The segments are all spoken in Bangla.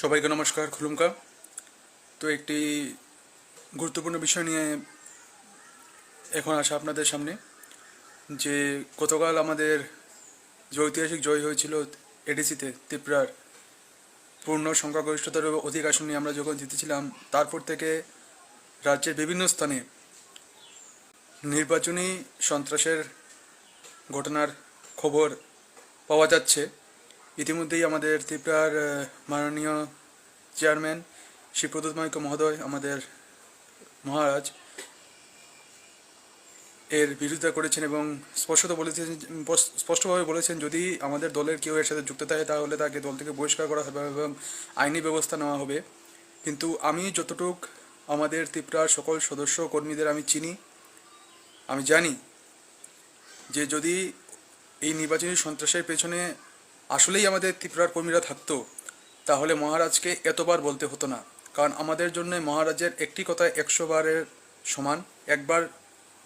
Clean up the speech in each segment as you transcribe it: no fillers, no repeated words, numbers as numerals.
সবাইকে নমস্কার, খুলুমকা। তো একটি গুরুত্বপূর্ণ বিষয় নিয়ে এখন আসা আপনাদের সামনে, যে গতকাল আমাদের যে ঐতিহাসিক জয় হয়েছিল এডিসিতে, ত্রিপুরার পূর্ণ সংখ্যাগরিষ্ঠতার অধিক আসন নিয়ে আমরা যখন জিতেছিলাম, তারপর থেকে রাজ্যের বিভিন্ন স্থানে নির্বাচনী সন্ত্রাসের ঘটনার খবর পাওয়া যাচ্ছে। ইতিমধ্যেই আমাদের ত্রিপুরার মাননীয় চেয়ারম্যান শ্রী প্রদ্যুৎ মাইক্য মহোদয়, আমাদের মহারাজ, এর বিরোধিতা করেছেন এবং স্পষ্টভাবে বলেছেন যদি আমাদের দলের কেউ এর সাথে যুক্ত থাকে তাহলে তাকে দল থেকে বহিষ্কার করা হবে এবং আইনি ব্যবস্থা নেওয়া হবে। কিন্তু আমি যতটুক আমাদের ত্রিপুরার সকল সদস্য কর্মীদের আমি চিনি, আমি জানি যে যদি এই নির্বাচনী সন্ত্রাসের পেছনে আসলেই আমাদের ত্রিপুরার কর্মীরা থাকতো, তাহলে মহারাজকে এতবার বলতে হতো না। কারণ আমাদের জন্য মহারাজের একটি কথা 100 বারের সমান। একবার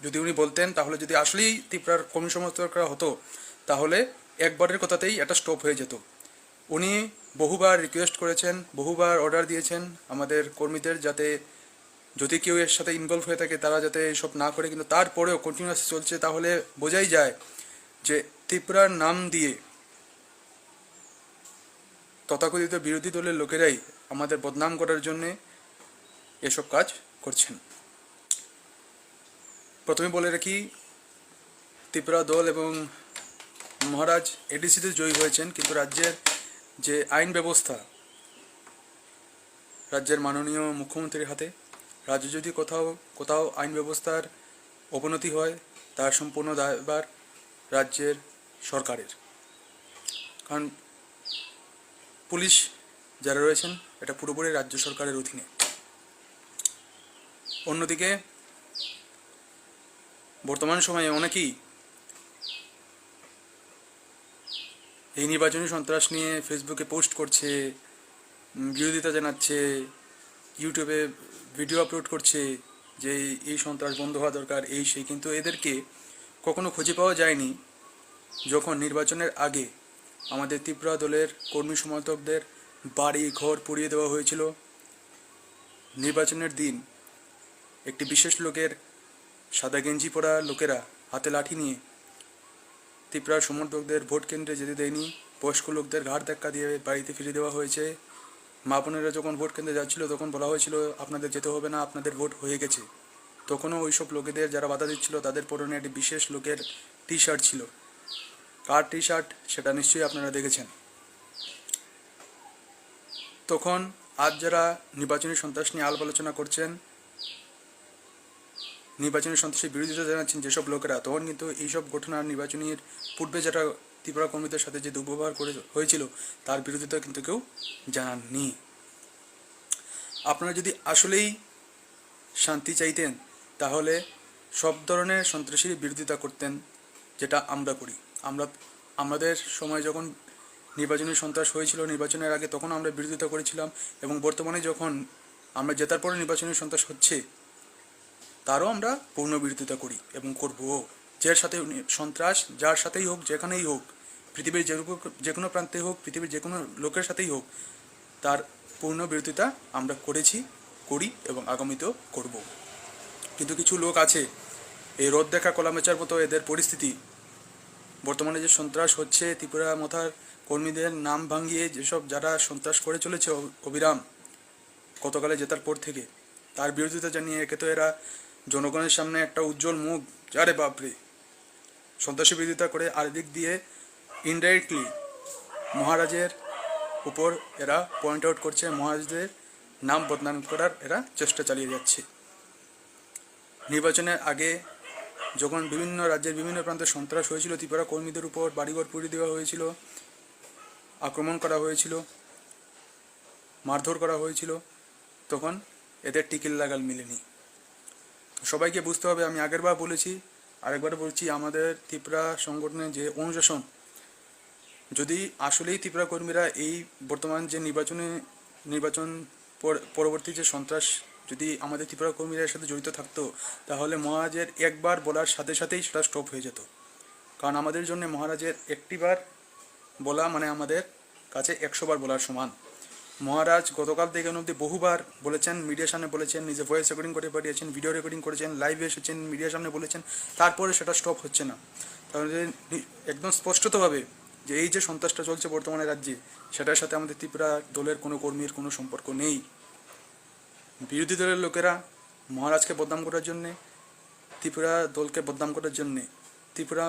যদি উনি বলতেন, তাহলে যদি আসলেই ত্রিপুরার কর্মী সমর্থকরা হতো, তাহলে একবারের কথাতেই এটা স্টপ হয়ে যেত। উনি বহুবার রিকোয়েস্ট করেছেন, বহুবার অর্ডার দিয়েছেন আমাদের কর্মীদের যাতে যদি কেউ এর সাথে ইনভলভ হয়ে থাকে তারা যাতে এসব না করে, কিন্তু তারপরেও কন্টিনিউয়াস চলছে। তাহলে বোঝাই যায় যে ত্রিপুরার নাম দিয়ে তথাকথিত বিরোধী দলের লোকেরাই আমাদের বদনাম করার জন্যে এসব কাজ করছেন। প্রথমে বলে রাখি, ত্রিপুরা দল এবং মহারাজ এডিসিতে জয়ী হয়েছেন, কিন্তু রাজ্যের যে আইন ব্যবস্থা রাজ্যের মাননীয় মুখ্যমন্ত্রীর হাতে। রাজ্যে যদি কোথাও আইন ব্যবস্থার অবনতি হয়, তার সম্পূর্ণ দায়ভার রাজ্যের সরকারের। কারণ পুলিশ যারা রয়েছেন, এটা পুরোপুরি রাজ্য সরকারের অধীনে। অন্যদিকে বর্তমান সময়ে অনেকেই এই নির্বাচনী সন্ত্রাস নিয়ে ফেসবুকে পোস্ট করছে, বিরোধিতা জানাচ্ছে, ইউটিউবে ভিডিও আপলোড করছে যে এই সন্ত্রাস বন্ধ হওয়া দরকার, এই সেই। কিন্তু এদেরকে কখনো খুঁজে পাওয়া যায়নি যখন নির্বাচনের আগে আমাদের ত্রিপুরা দলের কর্মী সমর্থকদের বাড়ি ঘর পুড়িয়ে দেওয়া হয়েছিল। নির্বাচনের দিন একটি বিশেষ লোকের সাদা গেঞ্জি পরা লোকেরা হাতে লাঠি নিয়ে ত্রিপুরার সমর্থকদের ভোট কেন্দ্রে যেতে দেয়নি। বয়স্ক লোকদের ঘাড় ধাক্কা দিয়ে বাড়িতে ফিরে দেওয়া হয়েছে। মা বোনেরা যখন ভোট কেন্দ্রে যাচ্ছিল তখন বলা হয়েছিল আপনাদের যেতে হবে না, আপনাদের ভোট হয়ে গেছে। তখনও ওইসব লোকেদের যারা বাধা দিচ্ছিল তাদের পরনে একটি বিশেষ লোকের টি শার্ট ছিল। কার টি শার্ট সেটা নিশ্চয়ই আপনারা দেখেছেন। তখন আজ যারা নির্বাচনী সন্ত্রাস নিয়ে আলাপ আলোচনা করছেন, নির্বাচনী সন্ত্রাসের বিরোধিতা জানাচ্ছেন যেসব লোকেরা, তখন কিন্তু এইসব ঘটনা নির্বাচনীর পূর্বে যারা ত্রিপুরা কর্মীদের সাথে যে দুর্ব্যবহার করে হয়েছিল তার বিরোধিতা কিন্তু কেউ জানাননি। আপনারা যদি আসলেই শান্তি চাইতেন তাহলে সব ধরনের সন্ত্রাসীর বিরোধিতা করতেন, যেটা আমরা করি। আমাদের সময় যখন নির্বাচনী সন্ত্রাস হয়েছিল নির্বাচনের আগে, তখন আমরা বিরোধিতা করেছিলাম, এবং বর্তমানে যখন আমরা জেতার পরে নির্বাচনী সন্ত্রাস হচ্ছে তারও আমরা পূর্ণ বিরোধিতা করি এবং করব। যার সাথে সন্ত্রাস, যার সাথেই হোক, যেখানেই হোক, পৃথিবীর যে কোনো প্রান্তে হোক, পৃথিবীর যে কোনো লোকের সাথেই হোক, তার পূর্ণ বিরোধিতা আমরা করেছি, করি এবং আগামীতেও করব। কিন্তু কিছু লোক আছে, এই রোদ দেখা কলামেচার মতো এদের পরিস্থিতি। বর্তমানে যে সন্ত্রাস হচ্ছে, ত্রিপুরা মথার কর্মীদের নাম ভাঙিয়ে যেসব যারা সন্ত্রাস করে চলেছে অবিরাম গতকালে জেতার পর থেকে, তার বিরোধিতা জানিয়ে একে তো এরা জনগণের সামনে একটা উজ্জ্বল মুখ, আরে বাপরে, সন্ত্রাসী বিরোধিতা করে, আর দিক দিয়ে ইনডাইরেক্টলি মহারাজের উপর এরা পয়েন্ট আউট করছে, মহারাজদের নাম বদনাম করার এরা চেষ্টা চালিয়ে যাচ্ছে। নির্বাচনের আগে যখন বিভিন্ন রাজ্যের বিভিন্ন প্রান্তে সন্ত্রাস হয়েছিল, ত্রিপুরা কর্মীদের উপর বাড়িঘর পুড়িয়ে দেওয়া হয়েছিল, আক্রমণ করা হয়েছিল, মারধর করা হয়েছিল, তখন এদের টিকিল লাগাল মিলেনি। সবাইকে বুঝতে হবে, আমি আগেরবার বলেছি, আরেকবার বলছি, আমাদের ত্রিপুরা সংগঠনের যে অনুশাসন, যদি আসলেই ত্রিপুরা কর্মীরা এই বর্তমান যে নির্বাচন পরবর্তী যে সন্ত্রাস, যদি আমাদের ত্রিপুরা কর্মীরা সাথে জড়িত থাকতো, তাহলে মহারাজের একবার বলার সাথে সাথেই সেটা স্টপ হয়ে যেত। কারণ আমাদের জন্য মহারাজের একটি বার বলা মানে আমাদের কাছে 100 বার বলার সমান। মহারাজ গতকাল থেকে অবধি বহুবার বলেছেন, মিডিয়ার সামনে বলেছেন, নিজে ভয়েস রেকর্ডিং করে পাঠিয়েছেন, ভিডিও রেকর্ডিং করেছেন, লাইভে এসেছেন, মিডিয়ার সামনে বলেছেন, তারপরে সেটা স্টপ হচ্ছে না। তাহলে একদম স্পষ্টতভাবে যে এই যে সন্ত্রাসটা চলছে বর্তমানে রাজ্যে, সেটার সাথে আমাদের ত্রিপুরা দলের কোনো কর্মীর কোনো সম্পর্ক নেই। বিরোধী দলের লোকেরা মহারাজকে বদনাম করার জন্যে, ত্রিপুরা দলকে বদনাম করার জন্যে, ত্রিপুরা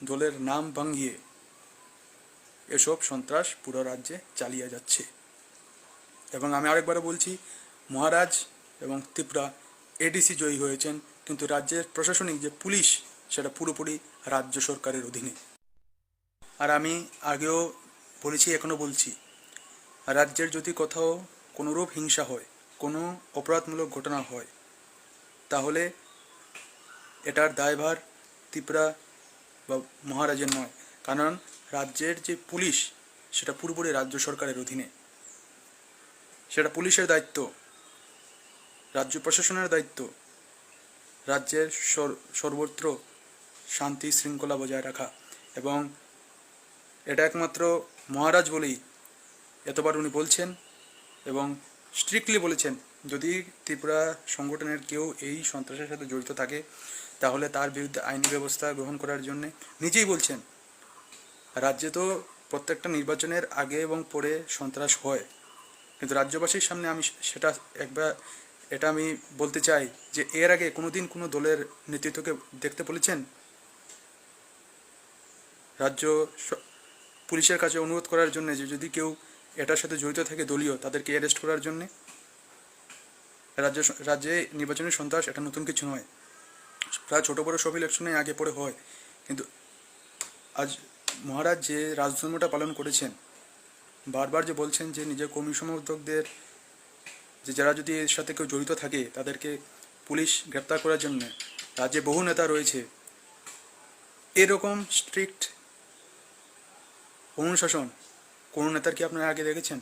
দলের নাম ভাঙিয়ে এসব সন্ত্রাস পুরো রাজ্যে চালিয়ে যাচ্ছে। এবং আমি আরেকবার বলছি, মহারাজ এবং ত্রিপুরা এডিসি জয়ী হয়েছেন, কিন্তু রাজ্যের প্রশাসনিক যে পুলিশ, সেটা পুরোপুরি রাজ্য সরকারের অধীনে। আর আমি আগেও বলেছি, এখনও বলছি, রাজ্যের যদি কোথাও কোনোরূপ হিংসা হয়, কোনো অপরাধমূলক ঘটনা হয়, তাহলে এটার দায়ভার ত্রিপুরা বা মহারাজের নয়, কারণ রাজ্যের যে পুলিশ, সেটা পুরোপুরি রাজ্য সরকারের অধীনে। সেটা পুলিশের দায়িত্ব, রাজ্য প্রশাসনের দায়িত্ব রাজ্যের সর্বত্র শান্তি শৃঙ্খলা বজায় রাখা। এবং এটা একমাত্র মহারাজ বলেই এতবার উনি বলছেন এবং স্ট্রিক্টলি বলেছেন, যদি ত্রিপুরা সংগঠনের কেউ এই সন্ত্রাসের সাথে জড়িত থাকে, তাহলে তার বিরুদ্ধে আইনি ব্যবস্থা গ্রহণ করার জন্য নিজেই বলছেন। রাজ্যে তো প্রত্যেকটা নির্বাচনের আগে এবং পরে সন্ত্রাস হয়, কিন্তু রাজ্যবাসীর সামনে আমি সেটা এটা আমি বলতে চাই যে এর আগে কোনোদিন কোনো দলের নেতৃত্বকে দেখতে বলেছেন রাজ্য পুলিশের কাছে অনুরোধ করার জন্য যে যদি কেউ এটার সাথে জড়িত থাকে দলীয়, তাদেরকে অ্যারেস্ট করার জন্যে? রাজ্যে নির্বাচনী সন্ত্রাস এটা নতুন কিছু নয়, প্রায় ছোটো বড়ো সব ইলেকশনে আগে পরে হয়। কিন্তু আজ মহারাজ যে রাজধর্মটা পালন করেছেন, বারবার যে বলছেন যে নিজের কর্মী সমর্থকদের যে যারা যদি এর সাথে কেউ জড়িত থাকে তাদেরকে পুলিশ গ্রেপ্তার করার জন্য, রাজ্যে বহু নেতা রয়েছে, এরকম স্ট্রিক্ট অনুশাসন কোনো নেতার কি আপনারা আগে দেখেছেন?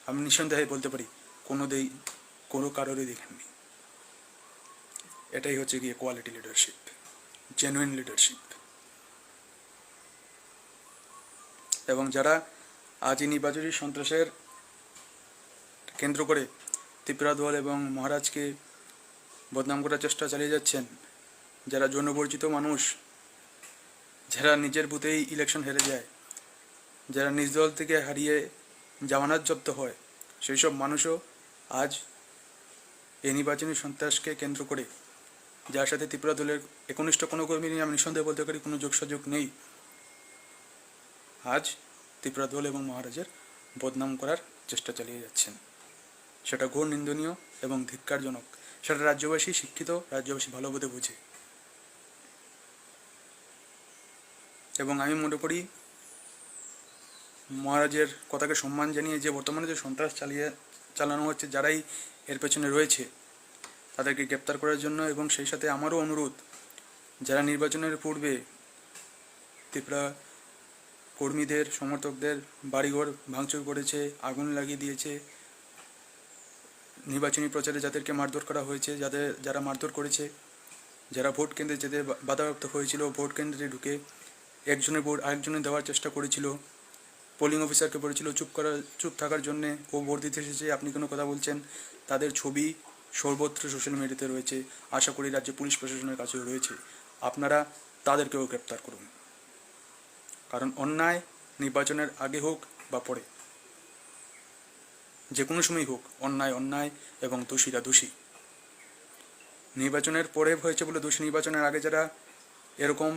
আমি নিঃসন্দেহে বলতে পারি কোনো কারোরই দেখেননি। এটাই হচ্ছে গিয়ে কোয়ালিটি লিডারশিপ, জেনুইন লিডারশিপ। এবং যারা আজ এই নির্বাচনী সন্ত্রাসের কেন্দ্র করে ত্রিপুরা দল এবং মহারাজকে বদনাম করার চেষ্টা চালিয়ে যাচ্ছেন, যারা জনবর্জিত মানুষ, যারা নিজের বুথেই ইলেকশন হেরে যায়, যারা নিজ দল থেকে হারিয়ে জামানত জব্দ হয়, সেই সব মানুষও আজ এই নির্বাচনী সন্ত্রাসকে কেন্দ্র করে, যার সাথে ত্রিপুরা দলের একনিষ্ঠ কোনো কর্মী নিয়ে আমি নিঃসন্দেহে বলতে পারি কোনো যোগসাযোগ নেই, আজ ত্রিপুরা দল এবং মহারাজের বদনাম করার চেষ্টা চালিয়ে যাচ্ছেন। সেটা ঘোর নিন্দনীয় এবং ধিক্কারজনক। সেটা রাজ্যবাসী শিক্ষিত, রাজ্যবাসী ভালো বোধে বোঝে। এবং আমি মনে করি মহারাজের কথাকে সম্মান জানিয়ে যে বর্তমানে যে সন্ত্রাস চালানো হচ্ছে, যারাই এর পেছনে রয়েছে তাদেরকে গ্রেপ্তার করার জন্য। এবং সেই সাথে আমারও অনুরোধ, যারা নির্বাচনের পূর্বে ত্রিপুরা কর্মীদের সমর্থকদের বাড়িঘর ভাঙচুর করেছে, আগুন লাগিয়ে দিয়েছে, নির্বাচনী প্রচারে যাদেরকে মারধর করা হয়েছে, যারা মারধর করেছে, যারা ভোট কেন্দ্রে যেতে বাধাপ্রাপ্ত হয়েছিল, ভোট কেন্দ্রে ঢুকে একজনের ভোট আরেকজনের দেওয়ার চেষ্টা করেছিল, পোলিং অফিসারকে বলেছিল চুপ থাকার জন্যে, ও ভোট দিতে এসেছে, আপনি কোনো কথা বলছেন, তাদের ছবি সর্বত্র সোশ্যাল মিডিয়াতে রয়েছে। আশা করি রাজ্য পুলিশ প্রশাসনের কাছেও রয়েছে। আপনারা তাদেরকেও গ্রেপ্তার করুন, কারণ অন্যায় নির্বাচনের আগে হোক বা পরে, যে কোনো সময় হোক, অন্যায় এবং দোষীরা দোষী। নির্বাচনের পরে হয়েছে বলে দোষী, নির্বাচনের আগে যারা এরকম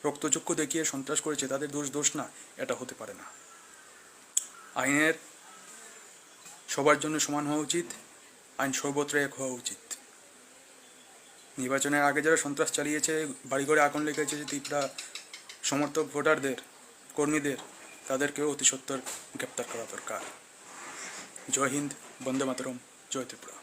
রক্তচক্ষু দেখিয়ে সন্ত্রাস করেছে তাদের দোষ না, এটা হতে পারে না। আইনের সবার জন্য সমান হওয়া উচিত, আইন সর্বত্র এক হওয়া উচিত। নির্বাচনের আগে যারা সন্ত্রাস চালিয়েছে, বাড়িঘরে আগুন লেগেছে যে ত্রিপুরা সমর্থক ভোটারদের, কর্মীদের, তাদেরকেও অতি সত্বর গ্রেপ্তার করা দরকার। জয় হিন্দ, বন্দে মাতরম, জয় ত্রিপুরা।